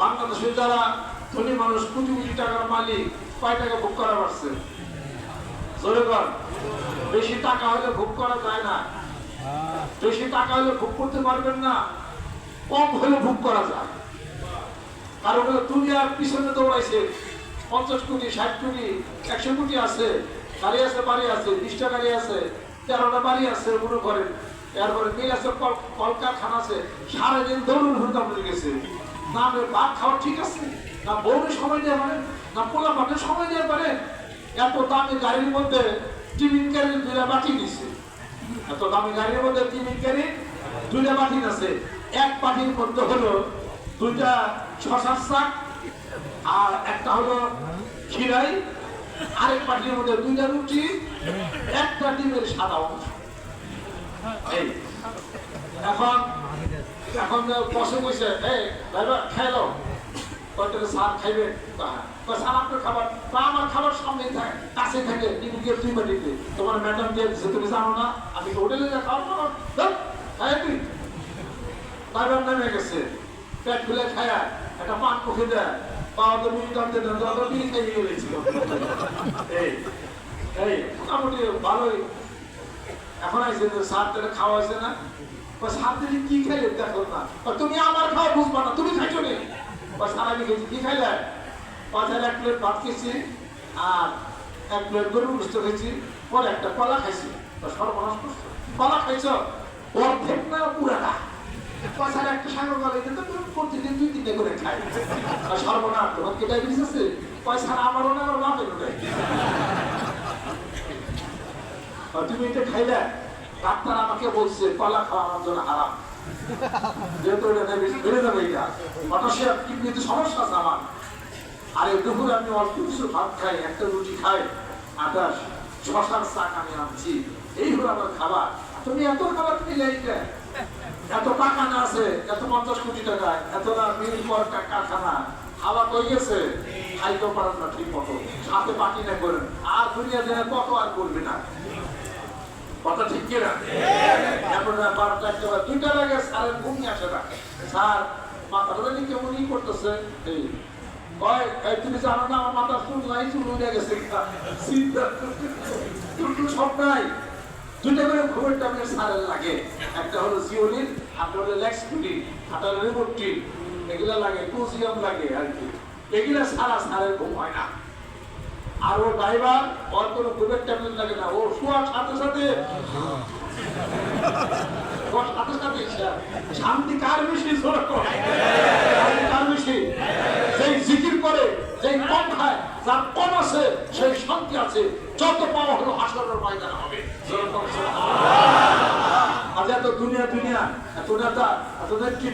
বাংলাদেশে যারা ধনী মানুষ কোটি কোটি টাকার মালিক কয় টাকা ভোগ করা পারছে? বেশি টাকা হলে ভোগ করা যায় না, বেশি টাকা হলে ভোগ করতে পারবেন না, কম হলে ভোগ করা যায়। কারণ দুনিয়ার পিছনে দৌড়াইছে 50 কোটি 60 কোটি 100 কোটি আছে, গাড়ি আছে, বাড়ি আছে, 20টা গাড়ি আছে, 13টা বাড়ি আছে, মনে করেন। এরপরে মিল আছে, কলকারখানা আছে, সারাদিন দৌড়ুন হুড়কা পড়ে গেছে। না ভাত খাওয়া ঠিক আছে, না বউরে সময় দেওয়া পারে, না পোলা পাটের সময় দেওয়া পারে। এত দামি গাড়ির মধ্যে টিফিন গাড়ির 2টা বাটি দিছে, এত দামি গাড়ির মধ্যে টিফিন গাড়ির 2টা বাটি আছে। এক বাটির মধ্যে হলো 2টা শশার শাক আর একটা হলো খিরাই, আরেক বাটির মধ্যে 2টা রুটি, একটা ডিমের সাদা অংশ। এখন এখন বসে বসে খাইলো স্যার খাইবে, স্যার আপনার খাবার বা আমার খাবার সামনে থাকে, কাছে থাকে, টিভিকে 2 বাটিতে তোমার ম্যাডাম দিয়ে দিচ্ছে, তুমি জানো না আমি হোটেলে খাওয়া তুই ড্রাইভার নেমে গেছে, পেট খুলে খায়া একটা পান মুখে দেয়, পাওয়া তো মিনিট আনতে দেন, বিড়ি খাইয়ে গেছিল। এই মোটামুটি ভালোই। এখন আইসে স্যার তাহলে খাওয়া হয়েছে না, স্যার দিলে কি খাইলে দেখো না, তুমি আমার খাওয়া বুঝবা না, তুমি খাইছো নি? স্যার আমি খেয়েছি, কি খাইলে? 1 প্লেট ভাত খেয়েছি আর 1 প্লেট গরুর গোস্ত খেয়েছি, পরে একটা কলা খাইছি। সর্বনাশ করছো, কলা খাইছ অর্ধেক না পুরাটা? স্যার একটা সাগর কলা কিন্তু প্রতিদিন 2-3টা করে খাই। সর্বনাশ, তোমার কি ডায়াবেটিস আছে? স্যার আমারও না, আমার বাপেরও নাই। তুমি এটা খাইলে, ডাক্তার আমাকে বলছে কলা খাওয়া আমার জন্য হারাম, যেহেতু বেড়ে যাবে, এটা পটাশিয়াম কিডনিতে সমস্যা আছে আমার। আর এই দুপুরে আমি অল্প কিছু ভাত খাই, একটা রুটি খাই, 28 শশার শাক আমি আনছি, এই হলো আমার খাবার। তুমি এত খাবার খেলে এইটা, এত টাকা না আছে, এত 50 কোটি টাকায়, এত না মিল পর কারখানা, খাওয়া কই গেছে, খাইতেও পারেন না ঠিক মতো, সাথে পাটি না করেন, আর দুনিয়া দিনে কত আর করবে না, কথা ঠিক কিনা? এখন 12টা 1টা 2টা লাগে, স্যারের ঘুমই আসে না। স্যার মাথাটা জানি কেমনই করতেছে, তুমি জানো না আমার মাথা চুল নাই, চুল উঠে গেছে, সব নাই। 2টা করে ঘুমের ট্যাবলেট স্যারের লাগে, একটা হলো জিওলিন, একটা হলো লেক্সপুলিন, একটা হলো রিমোট্রিন, এগুলা লাগে, কোজিয়াম লাগে আর কি। এগুলা সারা স্যারের ঘুম হয় না। আর ও ড্রাইভার, ওর কোনো ঘুমের ট্যাবলেট লাগে না, ও শোয়ার সাথে সাথে শান্তি কার বেশি? কার বেশি? যেই জিকির করে, যেই কম খায়, যার কম আছে সেই শান্তি আছে, যত পাওয়া হলো হাসরের ময়দানে হবে। আজ এত দুনিয়া এত নেতা, এত নেত্রী